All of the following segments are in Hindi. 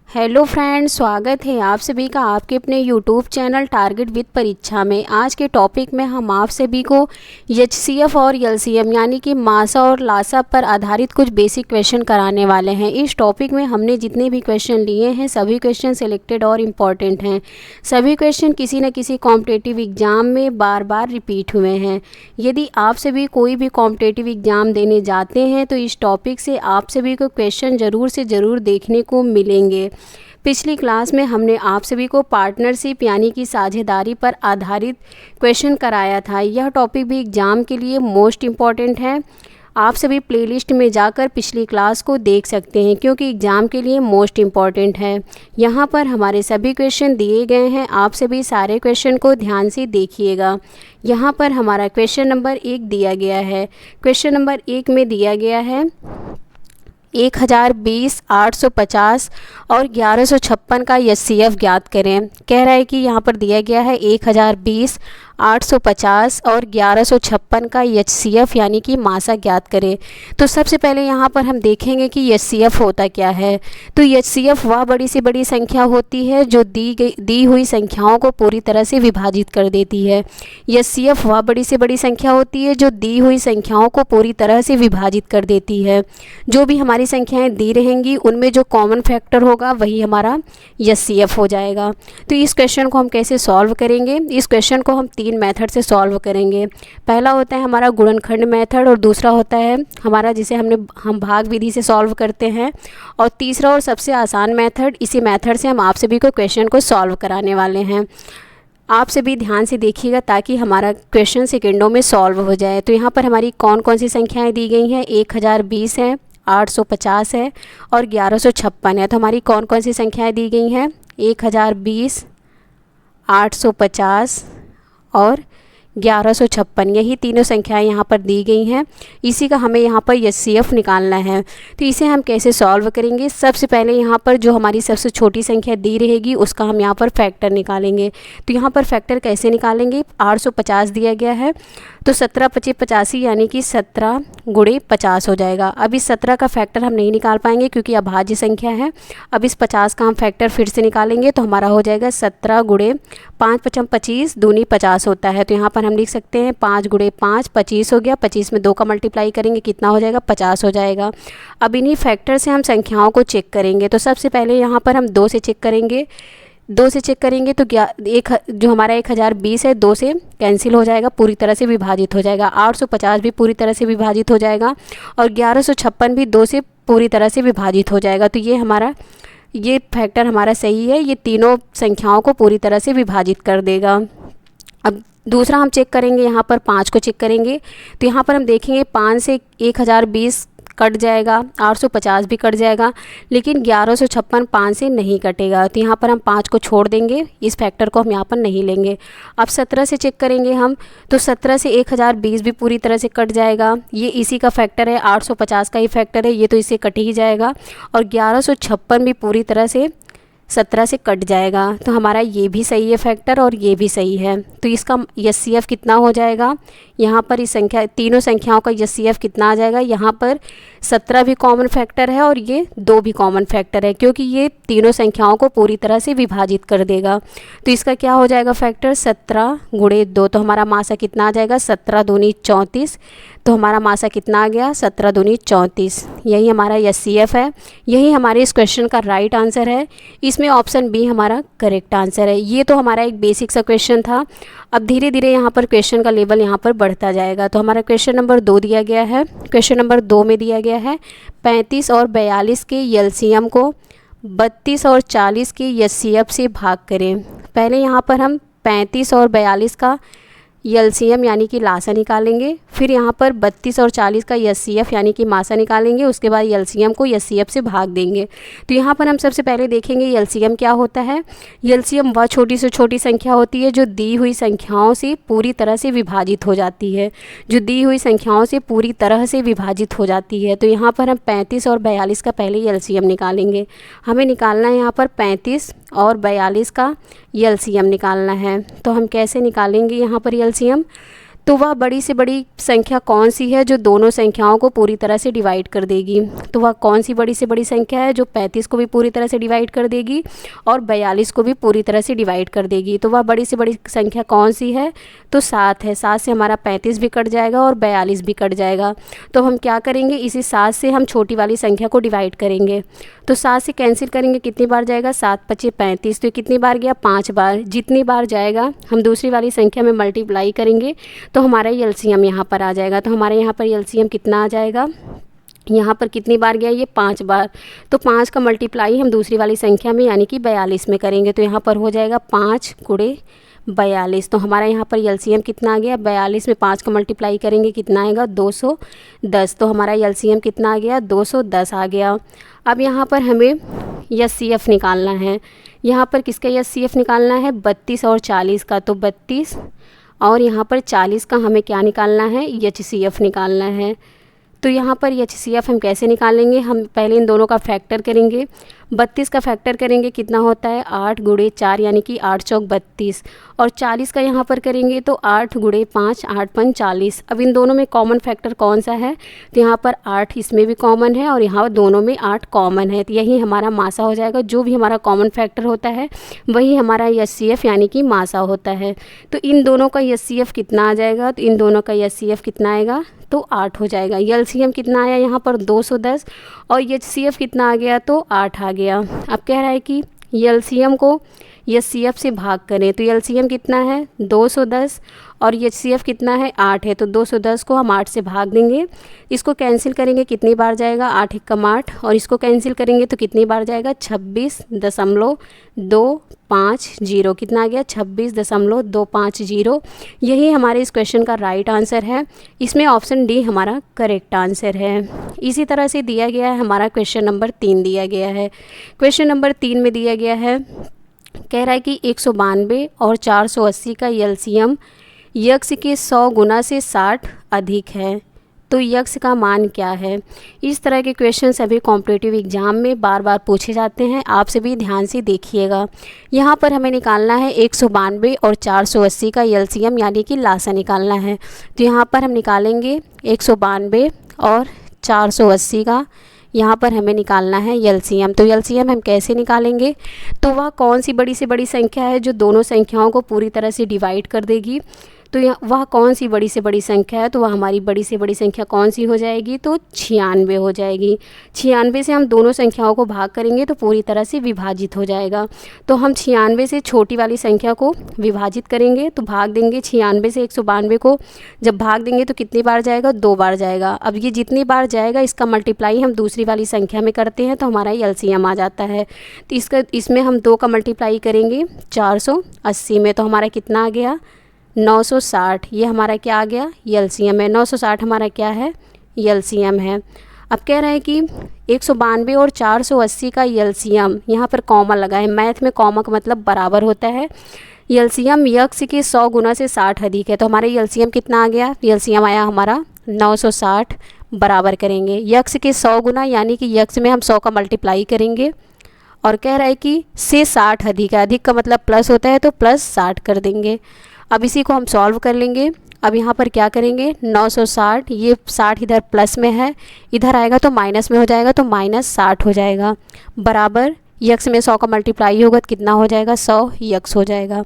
हेलो फ्रेंड्स, स्वागत है आप सभी का आपके अपने यूट्यूब चैनल टारगेट विद परीक्षा में। आज के टॉपिक में हम आप सभी को एचसीएफ और एलसीएम यानी कि मासा और लासा पर आधारित कुछ बेसिक क्वेश्चन कराने वाले हैं। इस टॉपिक में हमने जितने भी क्वेश्चन लिए हैं सभी क्वेश्चन सिलेक्टेड और इम्पॉर्टेंट हैं। सभी क्वेश्चन किसी न किसी कॉम्पिटिटिव एग्जाम में बार बार रिपीट हुए हैं। यदि आप सभी कोई भी कॉम्पिटिटिव एग्जाम देने जाते हैं तो इस टॉपिक से आप सभी को क्वेश्चन ज़रूर से ज़रूर देखने को मिलेंगे। पिछली क्लास में हमने आप सभी को पार्टनरशिप यानी कि साझेदारी पर आधारित क्वेश्चन कराया था। यह टॉपिक भी एग्ज़ाम के लिए मोस्ट इम्पॉर्टेंट है। आप सभी प्लेलिस्ट में जाकर पिछली क्लास को देख सकते हैं क्योंकि एग्ज़ाम के लिए मोस्ट इम्पॉर्टेंट है। यहाँ पर हमारे सभी क्वेश्चन दिए गए हैं, आप सभी सारे क्वेश्चन को ध्यान से देखिएगा। यहाँ पर हमारा क्वेश्चन नंबर 1 दिया गया है। क्वेश्चन नंबर 1 में दिया गया है 1020, 850 और 1156 का एचसीएफ ज्ञात करें। कह रहा है कि यहाँ पर दिया गया है 1020, 850 और 1156 का एचसीएफ यानी कि मासा ज्ञात करें। तो सबसे पहले यहाँ पर हम देखेंगे कि एचसीएफ होता क्या है। तो एचसीएफ वह बड़ी से बड़ी संख्या होती है जो दी हुई संख्याओं को पूरी तरह से विभाजित कर देती है। एचसीएफ वह बड़ी से बड़ी संख्या होती है जो दी हुई संख्याओं को पूरी तरह से विभाजित कर देती है। जो भी हमारी संख्याएं दी रहेंगी उनमें जो कॉमन फैक्टर होगा वही हमारा एचसीएफ हो जाएगा। तो इस क्वेश्चन को हम कैसे सॉल्व करेंगे? इस क्वेश्चन को हम 3 मेथड से सॉल्व करेंगे। पहला होता है हमारा गुणनखंड मेथड और दूसरा होता है हमारा जिसे हम भाग विधि से सॉल्व करते हैं और तीसरा और सबसे आसान मेथड, इसी मेथड से हम आप सभी को क्वेश्चन को सॉल्व कराने वाले हैं। आप सभी ध्यान से देखिएगा ताकि हमारा क्वेश्चन सेकेंडों में सॉल्व हो जाए। तो यहाँ पर हमारी कौन कौन सी संख्याएँ दी गई हैं? 1020 है, 850 है और 1156 है। तो हमारी कौन कौन सी संख्याएं दी गई हैं? 1020, 850 और 1156, यही तीनों संख्याएं यहाँ पर दी गई हैं। इसी का हमें यहाँ पर एचसीएफ निकालना है। तो इसे हम कैसे सॉल्व करेंगे? सबसे पहले यहाँ पर जो हमारी सबसे छोटी संख्या दी रहेगी उसका हम यहाँ पर फैक्टर निकालेंगे। तो यहाँ पर फैक्टर कैसे निकालेंगे? 850 दिया गया है तो 17 पचे 85 यानी कि 17 गुणे 50 हो जाएगा। अब इस 17 का फैक्टर हम नहीं निकाल पाएंगे क्योंकि अभाज्य संख्या है। अब इस 50 का हम फैक्टर फिर से निकालेंगे तो हमारा हो जाएगा 17 गुणे 5 पचम 25 दूनी 50 होता है। तो यहाँ पर हम लिख सकते हैं 5 गुणे 5 25 हो गया। 25 में 2 का मल्टीप्लाई करेंगे कितना हो जाएगा? 50 हो जाएगा। अब इन्हीं फैक्टर से हम संख्याओं को चेक करेंगे। तो सबसे पहले यहाँ पर हम 2 से चेक करेंगे। 2 से चेक करेंगे तो जो हमारा 1020 है 2 से कैंसिल हो जाएगा, पूरी तरह से विभाजित हो जाएगा। 850 भी पूरी तरह से विभाजित हो जाएगा और 1156 भी 2 से पूरी तरह से विभाजित हो जाएगा। तो ये फैक्टर हमारा सही है, ये तीनों संख्याओं को पूरी तरह से विभाजित कर देगा। अब दूसरा हम चेक करेंगे, यहाँ पर 5 को चेक करेंगे। तो यहाँ पर हम देखेंगे 5 से 1020 कट जाएगा, 850 भी कट जाएगा, लेकिन 1156 5 से नहीं कटेगा। तो यहाँ पर हम 5 को छोड़ देंगे, इस फैक्टर को हम यहाँ पर नहीं लेंगे। अब 17 से चेक करेंगे हम, तो 17 से 1020 भी पूरी तरह से कट जाएगा, ये इसी का फैक्टर है, 850 का ही फैक्टर है, ये तो इससे कट ही जाएगा। और 1156 भी पूरी तरह से 17 से कट जाएगा। तो हमारा ये भी सही है फैक्टर और ये भी सही है। तो इसका एचसीएफ कितना हो जाएगा? यहाँ पर इस तीनों संख्याओं का एचसीएफ कितना आ जाएगा? यहाँ पर 17 भी कॉमन फैक्टर है और ये 2 भी कॉमन फैक्टर है क्योंकि ये तीनों संख्याओं को पूरी तरह से विभाजित कर देगा। तो इसका क्या हो जाएगा फैक्टर? 17 गुणे 2। तो हमारा मासा कितना आ जाएगा? 17 दूनी 34। तो हमारा मासा कितना आ गया? 17 दूनी 34। यही हमारा एचसीएफ है, यही हमारे इस क्वेश्चन का राइट आंसर है। इसमें ऑप्शन बी हमारा करेक्ट आंसर है। ये तो हमारा एक बेसिक सा क्वेश्चन था। अब धीरे धीरे यहाँ पर क्वेश्चन का लेवल यहाँ पर बढ़ता जाएगा। तो हमारा क्वेश्चन नंबर 2 दिया गया है। क्वेश्चन नंबर 2 में दिया गया है 35 और 42 के एलसीएम को 32 और 40 के एचसीएफ से भाग करें। पहले यहाँ पर हम 35 और 42 का एलसीएम यानी कि लासा निकालेंगे, फिर यहाँ पर 32 और 40 का एचसीएफ यानी कि मासा निकालेंगे, उसके बाद एलसीएम को एचसीएफ से भाग देंगे। तो यहाँ पर हम सबसे पहले देखेंगे एलसीएम क्या होता है। एलसीएम वह छोटी से छोटी संख्या होती है जो दी हुई संख्याओं से पूरी तरह से विभाजित हो जाती है, जो दी हुई संख्याओं से पूरी तरह से विभाजित हो जाती है। तो यहाँ पर हम 35 और 42 का पहले एलसीएम निकालेंगे। हमें निकालना है यहाँ पर 35 और 42 का एलसीएम निकालना है। तो हम कैसे निकालेंगे यहाँ पर एलसीएम? तो वह बड़ी से बड़ी संख्या कौन सी है जो दोनों संख्याओं को पूरी तरह से डिवाइड कर देगी। तो वह कौन सी बड़ी से बड़ी संख्या है जो 35 को भी पूरी तरह से डिवाइड कर देगी और 42 को भी पूरी तरह से डिवाइड कर देगी। तो वह बड़ी से बड़ी संख्या कौन सी है, तो 7 है। 7 से हमारा 35 भी कट जाएगा और 42 भी कट जाएगा। तो हम क्या करेंगे, इसी 7 से हम छोटी वाली संख्या को डिवाइड करेंगे। तो 7 से कैंसिल करेंगे, कितनी बार जाएगा, 7 पचे 35। तो कितनी बार गया, 5 बार। जितनी बार जाएगा हम दूसरी वाली संख्या में मल्टीप्लाई करेंगे तो हमारा एलसीएम यहाँ पर आ जाएगा। तो हमारे यहाँ पर एलसीएम कितना आ जाएगा, यहाँ पर कितनी बार गया, ये 5 बार। तो 5 का मल्टीप्लाई हम दूसरी वाली संख्या में यानी कि 42 में करेंगे। तो यहाँ पर हो जाएगा 5 गुणे 42। तो हमारा यहाँ पर एलसीएम कितना आ गया, 42 में 5 का मल्टीप्लाई करेंगे कितना आएगा, 210। तो हमारा एलसीएम कितना आ गया, 210 आ गया। अब यहाँ पर हमें एचसीएफ निकालना है। यहाँ पर किसका एचसीएफ निकालना है, 32 और 40 का। तो 32 और यहाँ पर 40 का हमें क्या निकालना है, एचसीएफ निकालना है। तो यहाँ पर एचसीएफ हम कैसे निकालेंगे, हम पहले इन दोनों का फैक्टर करेंगे। 32 का फैक्टर करेंगे कितना होता है, 8 गुणे 4 यानी कि 8 चौक 32। और 40 का यहाँ पर करेंगे तो 8 गुणे 5, 8 पंच 40। अब इन दोनों में कॉमन फैक्टर कौन सा है, तो यहाँ पर 8 इसमें भी कॉमन है और यहाँ दोनों में 8 कॉमन है। तो यही हमारा मासा हो जाएगा। जो भी हमारा कॉमन फैक्टर होता है वही हमारा एचसीएफ यानी कि मासा होता है। तो इन दोनों का एचसीएफ कितना आ जाएगा, तो इन दोनों का एचसीएफ कितना आएगा, तो 8 हो जाएगा। एलसीएम कितना आया यहाँ पर, 210 और एचसीएफ कितना आ गया, तो 8 आ गया। अब कह रहा है कि एलसीएम को एचसीएफ से भाग करें। तो एलसीएम कितना है, 210 और एचसीएफ कितना है, 8 है। तो 210 को हम 8 से भाग देंगे। इसको कैंसिल करेंगे कितनी बार जाएगा, 8 एकम 8 और इसको कैंसिल करेंगे तो कितनी बार जाएगा, 26.250। कितना आ गया, 26.250। यही हमारे इस क्वेश्चन का राइट आंसर है। इसमें ऑप्शन डी हमारा करेक्ट आंसर है। इसी तरह से दिया गया है हमारा क्वेश्चन नंबर 3 दिया गया है। क्वेश्चन नंबर 3 में दिया गया है, कह रहा है कि 192 और 480 का एलसीएम यक्स के 100 गुना से 60 अधिक है, तो यक्स का मान क्या है। इस तरह के क्वेश्चन सभी कॉम्पिटिटिव एग्जाम में बार बार पूछे जाते हैं। आप सभी ध्यान से देखिएगा। यहाँ पर हमें निकालना है 192 और 480 का एलसीएम यानी कि लासा निकालना है। तो यहाँ पर हम निकालेंगे 192 और 480 का, यहाँ पर हमें निकालना है एलसीएम। तो एलसीएम हम कैसे निकालेंगे, तो वह कौन सी बड़ी से बड़ी संख्या है जो दोनों संख्याओं को पूरी तरह से डिवाइड कर देगी। तो वह कौन सी बड़ी से बड़ी संख्या है, तो वह हमारी बड़ी से बड़ी संख्या कौन सी हो जाएगी, तो 96 हो जाएगी। 96 से हम दोनों संख्याओं को भाग करेंगे तो पूरी तरह से विभाजित हो जाएगा। तो हम 96 से छोटी वाली संख्या को विभाजित करेंगे तो भाग देंगे। 96 से 192 को जब भाग देंगे तो कितनी बार जाएगा, 2 बार जाएगा। अब ये जितनी बार जाएगा इसका मल्टीप्लाई हम दूसरी वाली संख्या में करते हैं तो हमारा एलसीएम आ जाता है। तो इसमें हम 2 का मल्टीप्लाई करेंगे 480 में, तो हमारा कितना आ गया, 960। ये हमारा क्या आ गया, एलसीएम है। 960 हमारा क्या है, एलसीएम है। अब कह रहा है कि 192 और 480 का एलसीएम, यहाँ पर कॉमा लगा है। मैथ में कॉमा का मतलब बराबर होता है। एलसीएम यक्स के 100 गुना से 60 अधिक है, तो हमारा एलसीएम कितना आ गया, एलसीएम आया हमारा 960। बराबर करेंगे यक्स के 100 गुना यानी कि यक्स में हम 100 का मल्टीप्लाई करेंगे और कह रहा है कि से 60 अधिक है। अधिक का मतलब प्लस होता है तो प्लस 60 कर देंगे। अब इसी को हम सॉल्व कर लेंगे। अब यहाँ पर क्या करेंगे, 960, ये 60 इधर प्लस में है, इधर आएगा तो माइनस में हो जाएगा तो -60 हो जाएगा। बराबर यक्स में 100 का मल्टीप्लाई होगा तो कितना हो जाएगा, 100 यक्स हो जाएगा।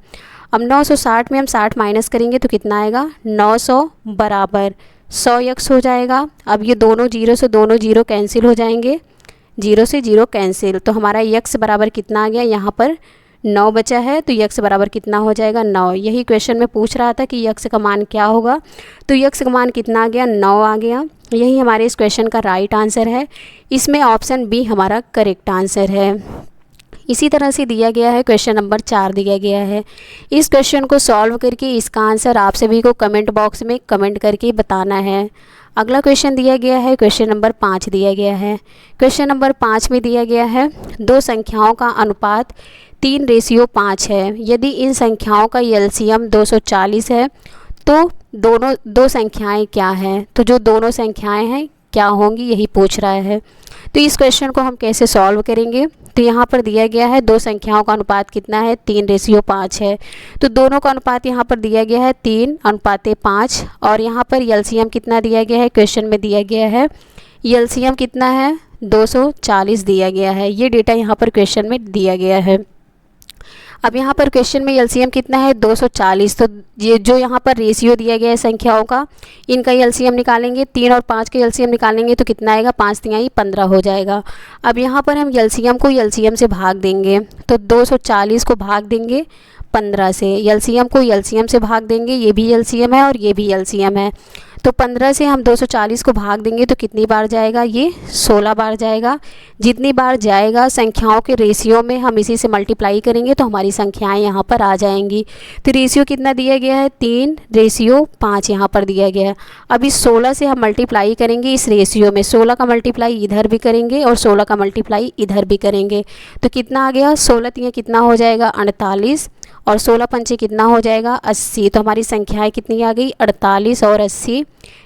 अब 960 में हम 60 माइनस करेंगे तो कितना आएगा, 900 बराबर 100 यक्स हो जाएगा। अब ये दोनों जीरो से दोनों जीरो कैंसिल हो जाएंगे, 0 से 0 कैंसिल। तो हमारा यक्स बराबर कितना आ गया, यहाँ पर 9 बचा है तो यक्स बराबर कितना हो जाएगा, 9। यही क्वेश्चन में पूछ रहा था कि यक्स का मान क्या होगा, तो यक्स का मान कितना आ गया, 9 आ गया। यही हमारे इस क्वेश्चन का राइट आंसर है। इसमें ऑप्शन बी हमारा करेक्ट आंसर है। इसी तरह से दिया गया है क्वेश्चन नंबर 4 दिया गया है। इस क्वेश्चन को सॉल्व करके इसका आंसर आप सभी को कमेंट बॉक्स में कमेंट करके बताना है। अगला क्वेश्चन दिया गया है, क्वेश्चन नंबर 5 दिया गया है। क्वेश्चन नंबर 5 में दिया गया है, दो संख्याओं का अनुपात 3:5 है। यदि इन संख्याओं का एलसीएम 240 है तो दो संख्याएं क्या हैं, तो जो दोनों संख्याएं हैं क्या होंगी, यही पूछ रहा है। तो इस क्वेश्चन को हम कैसे सॉल्व करेंगे, तो यहाँ पर दिया गया है दो संख्याओं का अनुपात कितना है, 3:5 है। तो दोनों का अनुपात यहाँ पर दिया गया है 3:5 और यहाँ पर एलसीएम कितना दिया गया है, क्वेश्चन में दिया गया है एलसीएम कितना है, 240 दिया गया है। ये डेटा यहाँ पर क्वेश्चन में दिया गया है। अब यहाँ पर क्वेश्चन में एलसीएम कितना है, 240। तो ये जो यहाँ पर रेशियो दिया गया है संख्याओं का, इनका एलसीएम निकालेंगे, 3 और 5 का एलसीएम निकालेंगे तो कितना आएगा, 5 तिहाई 15 हो जाएगा। अब यहाँ पर हम एलसीएम को एलसीएम से भाग देंगे, तो 240 को भाग देंगे 15 से, एलसीएम को एलसीएम से भाग देंगे, ये भी एलसीएम है और ये भी एलसीएम है। तो 15 से हम 240 को भाग देंगे तो कितनी बार जाएगा, ये 16 बार जाएगा। जितनी बार जाएगा संख्याओं के रेशियो में हम इसी से मल्टीप्लाई करेंगे तो हमारी संख्याएं यहाँ पर आ जाएंगी। तो रेशियो कितना दिया गया है, 3:5 यहाँ पर दिया गया है। अब इस 16 से हम मल्टीप्लाई करेंगे इस रेशियो में, 16 का मल्टीप्लाई इधर भी करेंगे और 16 का मल्टीप्लाई इधर भी करेंगे। तो कितना आ गया, 16 तियां कितना हो जाएगा, 48 और 16 पंचे कितना हो जाएगा, 80। तो हमारी संख्याएं कितनी आ गई, 48 और 80।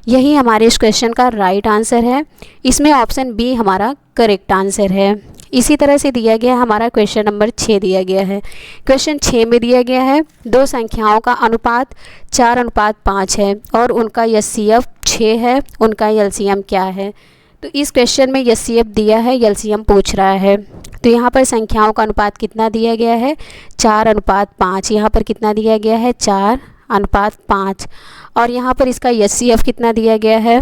यही हमारे इस क्वेश्चन का राइट आंसर है। इसमें ऑप्शन बी हमारा करेक्ट आंसर है। इसी तरह से दिया गया हमारा क्वेश्चन नंबर 6 दिया गया है। क्वेश्चन 6 में दिया गया है दो संख्याओं का अनुपात 4:5 है और उनका एचसीएफ 6 है, उनका एलसीएम क्या है। तो इस क्वेश्चन में एचसीएफ दिया है, एलसीएम पूछ रहा है। तो यहाँ पर संख्याओं का अनुपात कितना दिया गया है, 4:5। यहाँ पर कितना दिया गया है, 4:5 और यहाँ पर इसका एचसीएफ कितना दिया गया है,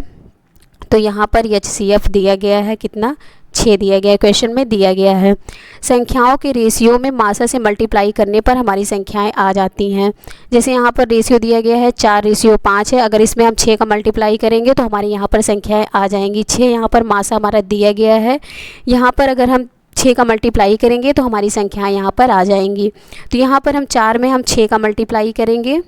तो यहाँ पर एचसीएफ दिया गया है कितना, 6 दिया गया है, क्वेश्चन में दिया गया है। संख्याओं के रेशियो में मासा से मल्टीप्लाई करने पर हमारी संख्याएं आ जाती हैं। जैसे यहाँ पर रेशियो दिया गया है 4:5 है, अगर इसमें हम 6 का मल्टीप्लाई करेंगे तो हमारी यहाँ पर संख्याएं आ जाएंगी। 6 यहाँ पर मासा हमारा दिया गया है, यहाँ पर अगर हम 6 का मल्टीप्लाई करेंगे तो हमारी संख्याएं यहाँ पर आ जाएंगी। तो यहाँ पर हम 4 में हम 6 का मल्टीप्लाई करेंगे,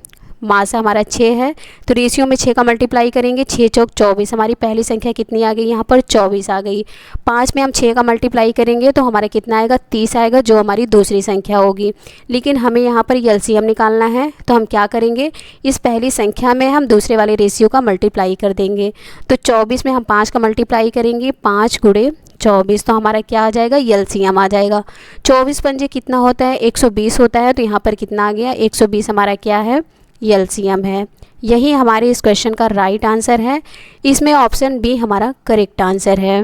मासा हमारा 6 है, तो रेशियो में 6 का मल्टीप्लाई करेंगे, 6 चौक 24, हमारी पहली संख्या कितनी आ गई, यहाँ पर 24 आ गई। 5 में हम 6 का मल्टीप्लाई करेंगे तो हमारा कितना आएगा, 30 आएगा, जो हमारी दूसरी संख्या होगी। लेकिन हमें यहाँ पर एलसीएम निकालना है, तो हम क्या करेंगे, इस पहली संख्या में हम दूसरे वाले रेशियो का मल्टीप्लाई कर देंगे। तो 24 में हम 5 का मल्टीप्लाई करेंगे, 5 × 24, तो हमारा क्या आ जाएगा, एलसीएम आ जाएगा। 24 पंजे कितना होता है, 120 होता है, तो यहाँ पर कितना आ गया, 120 हमारा क्या है, एलसीएम है। यही हमारे इस क्वेश्चन का राइट आंसर है। इसमें ऑप्शन बी हमारा करेक्ट आंसर है।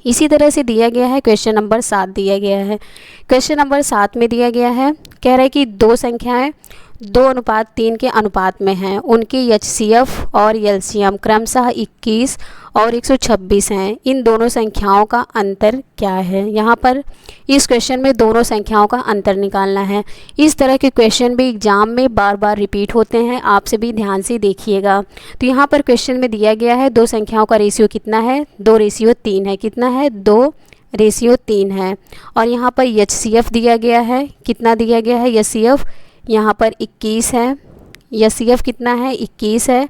इसी तरह से दिया गया है क्वेश्चन नंबर 7 दिया गया है। क्वेश्चन नंबर 7 में दिया गया है, कह रहा है कि दो संख्याएं 2:3 के अनुपात में हैं, उनके एचसीएफ और एलसीएम क्रमशः 21 और 126 हैं। इन दोनों संख्याओं का अंतर क्या है। यहाँ पर इस क्वेश्चन में दोनों संख्याओं का अंतर निकालना है। इस तरह के क्वेश्चन भी एग्जाम में बार बार रिपीट होते हैं, आप सभी ध्यान से देखिएगा। तो यहाँ पर क्वेश्चन में दिया गया है दो संख्याओं का रेशियो कितना है, 2:3 है। कितना है, 2:3 है। और यहाँ पर एचसीएफ दिया गया है, कितना दिया गया है, एचसीएफ यहाँ पर 21 है, एचसीएफ कितना है, 21 है।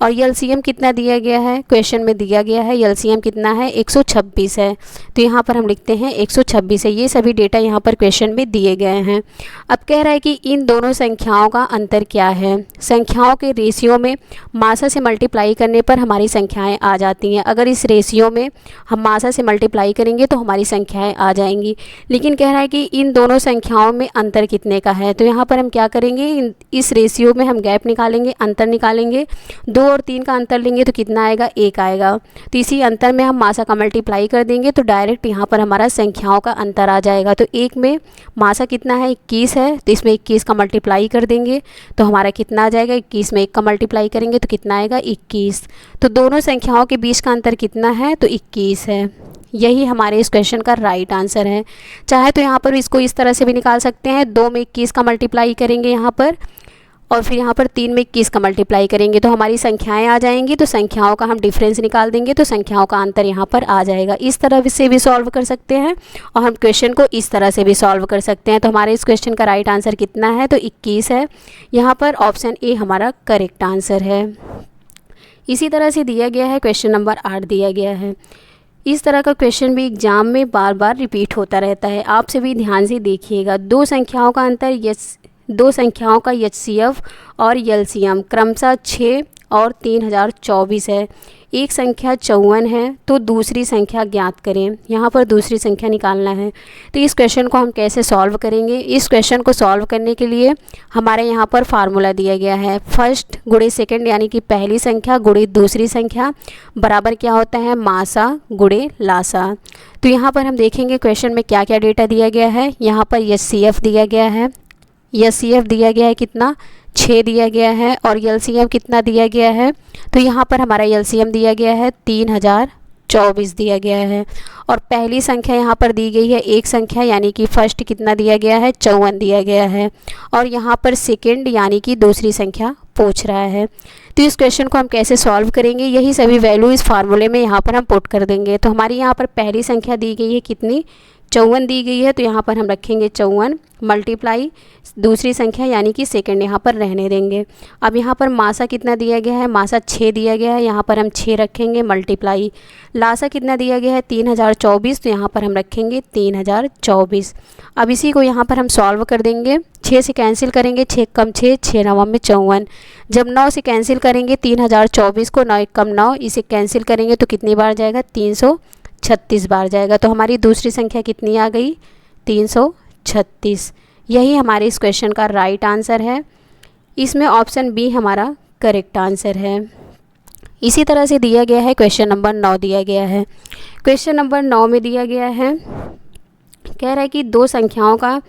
और एलसीएम कितना दिया गया है, क्वेश्चन में दिया गया है एलसीएम कितना है, 126 है। तो यहाँ पर हम लिखते हैं 126 है। ये सभी डेटा यहाँ पर क्वेश्चन में दिए गए हैं। अब कह रहा है कि इन दोनों संख्याओं का अंतर क्या है। संख्याओं के रेशियो में मासा से मल्टीप्लाई करने पर हमारी संख्याएं आ जाती हैं। अगर इस रेशियो में हम मासा से मल्टीप्लाई करेंगे तो हमारी संख्याएँ आ जाएंगी। लेकिन कह रहा है कि इन दोनों संख्याओं में अंतर कितने का है। तो यहाँ पर हम क्या करेंगे, इस रेशियो में हम गैप निकालेंगे, अंतर निकालेंगे। 2 और 3 का अंतर लेंगे तो कितना आएगा, 1 आएगा। तो इसी अंतर में हम मासा का मल्टीप्लाई कर देंगे तो डायरेक्ट यहाँ पर हमारा संख्याओं का अंतर आ जाएगा। तो 1 में मासा कितना है, 21 है, तो इसमें 21 का मल्टीप्लाई कर देंगे तो हमारा कितना आ जाएगा, 21 में 1 का मल्टीप्लाई करेंगे तो कितना आएगा, 21। तो दोनों संख्याओं के बीच का अंतर कितना है, तो 21 है। यही हमारे इस क्वेश्चन का राइट आंसर है। चाहे तो यहाँ पर इसको इस तरह से भी निकाल सकते हैं, 2 में 21 का मल्टीप्लाई करेंगे यहाँ पर, और फिर यहाँ पर 3 में 21 का मल्टीप्लाई करेंगे तो हमारी संख्याएं आ जाएंगी। तो संख्याओं का हम डिफरेंस निकाल देंगे तो संख्याओं का अंतर यहाँ पर आ जाएगा। इस तरह से भी सॉल्व कर सकते हैं और हम क्वेश्चन को इस तरह से भी सॉल्व कर सकते हैं। तो हमारे इस क्वेश्चन का राइट आंसर कितना है, तो 21 है। यहाँ पर ऑप्शन ए हमारा करेक्ट आंसर है। इसी तरह से दिया गया है क्वेश्चन नंबर 8 दिया गया है। इस तरह का क्वेश्चन भी एग्जाम में बार बार रिपीट होता रहता है, आप सभी ध्यान से देखिएगा। दो संख्याओं का अंतर दो संख्याओं का HCF और LCM क्रमशः 6 और 3024 है। एक संख्या 54 है तो दूसरी संख्या ज्ञात करें। यहाँ पर दूसरी संख्या निकालना है। तो इस क्वेश्चन को हम कैसे सॉल्व करेंगे? इस क्वेश्चन को सॉल्व करने के लिए हमारे यहाँ पर फार्मूला दिया गया है, फर्स्ट गुणे सेकंड यानी कि पहली संख्या गुणे दूसरी संख्या बराबर क्या होता है, मासा गुणे लासा। तो यहाँ पर हम देखेंगे क्वेश्चन में क्या क्या डेटा दिया गया है। यहाँ पर HCF दिया गया है, HCF दिया गया है कितना, 6 दिया गया है, और LCM कितना दिया गया है, तो यहाँ पर हमारा LCM दिया गया है 3024 दिया गया है। और पहली संख्या यहाँ पर दी गई है एक संख्या यानी कि फर्स्ट कितना दिया गया है, 54 दिया गया है। और यहाँ पर सेकंड यानी कि दूसरी संख्या पूछ रहा है। तो इस क्वेश्चन को हम कैसे सॉल्व करेंगे, यही सभी वैल्यू इस फार्मूले में यहाँ पर हम पुट कर देंगे। तो हमारी यहाँ पर पहली संख्या दी गई है कितनी, 54 दी गई है, तो यहाँ पर हम रखेंगे 54 मल्टीप्लाई दूसरी संख्या यानी कि सेकंड यहाँ पर रहने देंगे। अब यहाँ पर मासा कितना दिया गया है, मासा 6 दिया गया है, यहाँ पर हम 6 रखेंगे मल्टीप्लाई लासा कितना दिया गया है 3024, तो यहाँ पर हम रखेंगे 3024। अब इसी को यहाँ पर हम सॉल्व कर देंगे। 6 से कैंसिल करेंगे, 6 कम 6, 6 9 में 54। जब 9 से कैंसिल करेंगे 3024 को, 9 कम 9, इसे कैंसिल करेंगे तो कितनी बार जाएगा, 336 बार जाएगा। तो हमारी दूसरी संख्या कितनी आ गई, 336। यही हमारे इस क्वेश्चन का राइट आंसर है। इसमें ऑप्शन बी हमारा करेक्ट आंसर है। इसी तरह से दिया गया है क्वेश्चन नंबर 9 दिया गया है। क्वेश्चन नंबर 9 में दिया गया है, कह रहा है कि दो संख्याओं का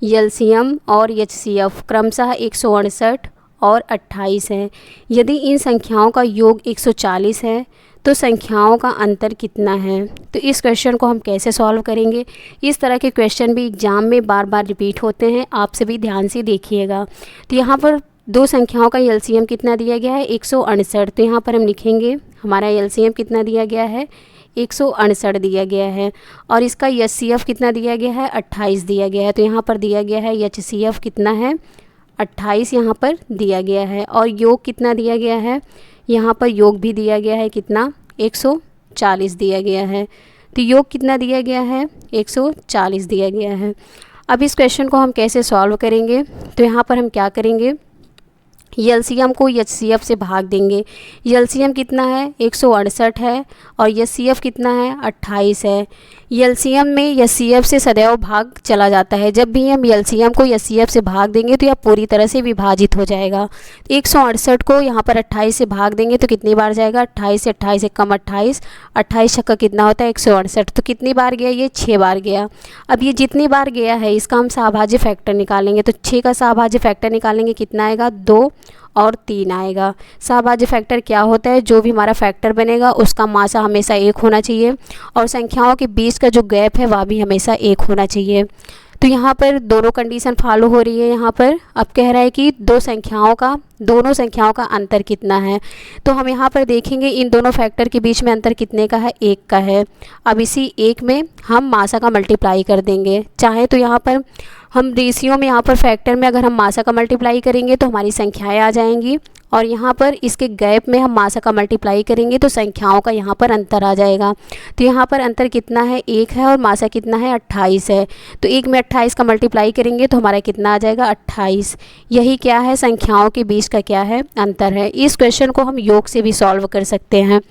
LCM और HCF क्रमशः 168 और 28 है। यदि इन संख्याओं का योग 140 है तो संख्याओं का अंतर कितना है। तो इस क्वेश्चन को हम कैसे सॉल्व करेंगे? इस तरह के क्वेश्चन भी एग्जाम में बार बार रिपीट होते हैं, आप सभी ध्यान से देखिएगा। तो यहाँ पर दो संख्याओं का LCM कितना दिया गया है, 168। तो यहाँ पर हम लिखेंगे हमारा LCM कितना दिया गया है, 168 दिया गया है। और इसका HCF कितना दिया गया है, 28 दिया गया है। तो यहाँ पर दिया गया है HCF कितना है, 28 यहाँ पर दिया गया है। और योग कितना दिया गया है, यहाँ पर योग भी दिया गया है कितना, 140 दिया गया है। तो योग कितना दिया गया है, 140 दिया गया है। अब इस क्वेश्चन को हम कैसे सॉल्व करेंगे? तो यहाँ पर हम क्या करेंगे, LCM को HCF से भाग देंगे। LCM कितना है, 168 है, और HCF कितना है, 28 है। LCM में HCF से सदैव भाग चला जाता है। जब भी हम LCM को HCF से भाग देंगे तो यह पूरी तरह से विभाजित हो जाएगा। 168 को यहाँ पर 28 से भाग देंगे तो कितनी बार जाएगा, 28 से 28 से कम 28, 28 छक्का कितना होता है, 168। तो कितनी बार गया, ये 6 बार गया। अब ये जितनी बार गया है इसका हम सहभाज्य फैक्टर निकालेंगे। तो 6 का सहभाज्य फैक्टर निकालेंगे, कितना आएगा, 2 और 3 आएगा। सहभाज्य फैक्टर क्या होता है, जो भी हमारा फैक्टर बनेगा उसका मासा हमेशा 1 होना चाहिए, और संख्याओं के बीच का जो गैप है वह भी हमेशा 1 होना चाहिए। तो यहाँ पर दोनों कंडीशन फॉलो हो रही है। यहाँ पर अब कह रहा है कि दोनों संख्याओं का अंतर कितना है। तो हम यहाँ पर देखेंगे इन दोनों फैक्टर के बीच में अंतर कितने का है, 1 का है। अब इसी 1 में हम मासा का मल्टीप्लाई कर देंगे। चाहे तो यहाँ पर हम रेशियो में, यहाँ पर फैक्टर में अगर हम मासा का मल्टीप्लाई करेंगे तो हमारी संख्याएं आ जाएंगी, और यहाँ पर इसके गैप में हम मासा का मल्टीप्लाई करेंगे तो संख्याओं का यहाँ पर अंतर आ जाएगा। तो यहाँ पर अंतर कितना है, 1 है, और मासा कितना है, 28 है। तो 1 में 28 का मल्टीप्लाई करेंगे तो हमारा कितना आ जाएगा, 28। यही क्या है, संख्याओं के बीच का क्या है, अंतर है। इस क्वेश्चन को हम योग से भी सॉल्व कर सकते हैं।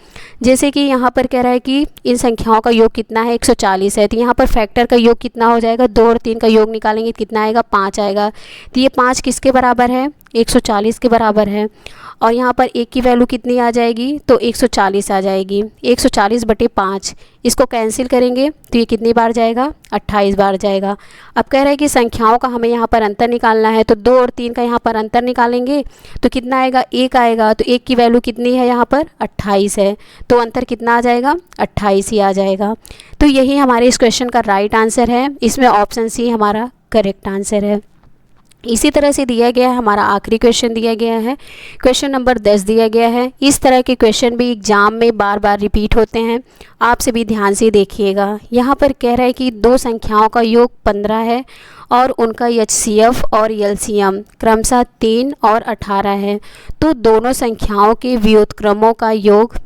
जैसे कि यहाँ पर कह रहा है कि इन संख्याओं का योग कितना है, 140 है। तो यहाँ पर फैक्टर का योग कितना हो जाएगा, 2 और 3 का योग निकालेंगे कितना आएगा, 5 आएगा। तो ये 5 किसके बराबर है, 140 के बराबर है। और यहाँ पर 1 की वैल्यू कितनी आ जाएगी, तो 140 आ जाएगी। 140/5 इसको कैंसिल करेंगे तो ये कितनी बार जाएगा, 28 बार जाएगा। अब कह रहा है कि संख्याओं का हमें यहाँ पर अंतर निकालना है, तो 2 और 3 का यहाँ पर अंतर निकालेंगे तो कितना आएगा, 1 आएगा। तो 1 की वैल्यू कितनी है, यहाँ पर 28 है, तो अंतर कितना आ जाएगा, 28 ही आ जाएगा। तो यही हमारे इस क्वेश्चन का राइट आंसर है। इसमें ऑप्शन सी हमारा करेक्ट आंसर है। इसी तरह से दिया गया है हमारा आखिरी क्वेश्चन दिया गया है, क्वेश्चन नंबर 10 दिया गया है। इस तरह के क्वेश्चन भी एग्जाम में बार बार रिपीट होते हैं, आप सभी ध्यान से देखिएगा। यहाँ पर कह रहा है कि दो संख्याओं का योग 15 है और उनका HCF और LCM क्रमशः 3 और 18 है। तो दोनों संख्याओं के व्युत्क्रमों का योग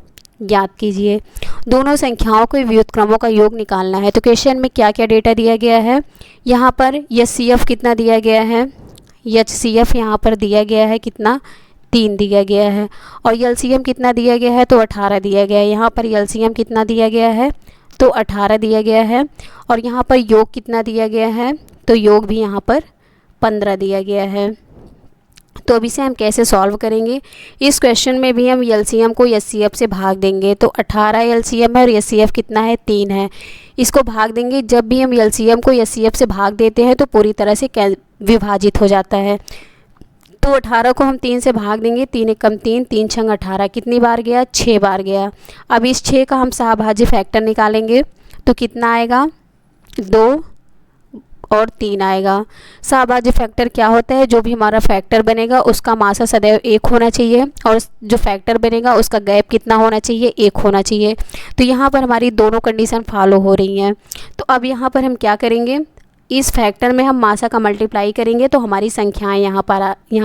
ज्ञात कीजिए। दोनों संख्याओं के व्युत्क्रमों का योग निकालना है। तो क्वेश्चन में क्या क्या डेटा दिया गया है, यहाँ पर HCF कितना दिया गया है, HCF यहाँ पर दिया गया है कितना, 3 दिया गया है। और LCM कितना दिया गया है, तो 18 दिया गया है। यहाँ पर LCM कितना दिया गया है, तो 18 दिया गया है। और यहाँ पर योग कितना दिया गया है, तो योग भी यहाँ पर 15 दिया गया है। तो अब इसे हम कैसे सॉल्व करेंगे, इस क्वेश्चन में भी हम LCM को HCF से भाग देंगे। तो 18 LCM है और HCF कितना है, 3 है। इसको भाग देंगे, जब भी हम LCM को HCF से भाग देते हैं तो पूरी तरह से विभाजित हो जाता है। तो 18 को हम 3 से भाग देंगे, 3 एकम 3, 3 छंग 18, कितनी बार गया, 6 बार गया। अब इस 6 का हम सहभाज्य फैक्टर निकालेंगे तो कितना आएगा, 2 और 3 आएगा। सहभाज्य फैक्टर क्या होता है, जो भी हमारा फैक्टर बनेगा उसका मासा सदैव 1 होना चाहिए और जो फैक्टर बनेगा उसका गैप कितना होना चाहिए, 1 होना चाहिए। तो यहाँ पर हमारी दोनों कंडीशन फॉलो हो रही हैं। तो अब यहाँ पर हम क्या करेंगे, इस फैक्टर में हम मासा का मल्टीप्लाई करेंगे तो हमारी संख्याएं यहाँ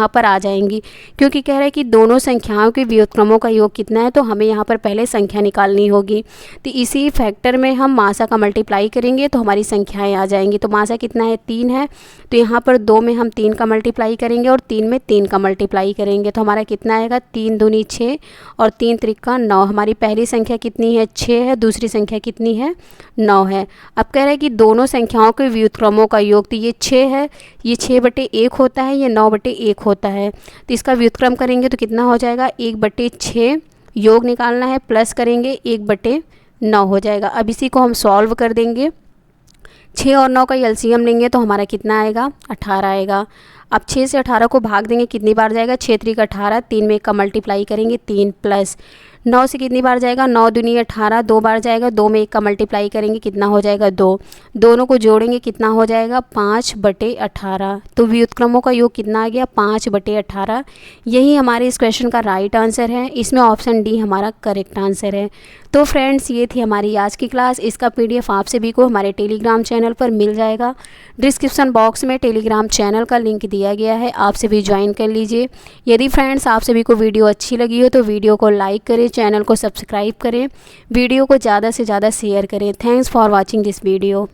पर आ जाएंगी, क्योंकि कह रहा है कि दोनों संख्याओं के व्युत्क्रमों का योग कितना है, तो हमें यहाँ पर पहले संख्या निकालनी होगी। तो इसी फैक्टर में हम मासा का मल्टीप्लाई करेंगे तो हमारी संख्याएं आ जाएंगी। तो मासा कितना है, 3 है। तो यहाँ पर 2 में हम 3 का मल्टीप्लाई करेंगे और 3 में 3 का मल्टीप्लाई करेंगे तो हमारा कितना आएगा, 3 दूनी 6 और 3 त्रिका 9। हमारी पहली संख्या कितनी है, 6 है, दूसरी संख्या कितनी है, 9 है। अब कह रहा है कि दोनों संख्याओं के व्युत्क्रमों का योग, तो ये 6 है, ये 6/1 होता है, ये 9/1 होता है। तो इसका व्युत्क्रम करेंगे तो कितना हो जाएगा, 1/6 योग निकालना है, प्लस करेंगे 1/9 हो जाएगा। अब इसी को हम सॉल्व कर देंगे, 6 और 9 का LCM लेंगे तो हमारा कितना आएगा, 18 आएगा। अब 6 से 18 को भाग देंगे, कितनी बार जाएगा, 6 त्रिक 18, 3 में 1 का मल्टीप्लाई करेंगे, 3 प्लस 9 से कितनी बार जाएगा, 9 दूनी 18, 2 बार जाएगा, 2 में 1 का मल्टीप्लाई करेंगे, कितना हो जाएगा, 2। दोनों को जोड़ेंगे कितना हो जाएगा, 5/18। तो व्युत्क्रमों का योग कितना आ गया, 5/18। यही हमारे इस क्वेश्चन का राइट आंसर है। इसमें ऑप्शन डी हमारा करेक्ट आंसर है। तो फ्रेंड्स, ये थी हमारी आज की क्लास। इसका PDF आप सभी को हमारे टेलीग्राम चैनल पर मिल जाएगा। डिस्क्रिप्शन बॉक्स में टेलीग्राम चैनल का लिंक दिया गया है, आप सभी ज्वाइन कर लीजिए। यदि फ्रेंड्स आप सभी को वीडियो अच्छी लगी हो तो वीडियो को लाइक करें, चैनल को सब्सक्राइब करें, वीडियो को ज़्यादा से ज़्यादा शेयर करें। Thanks for watching this video.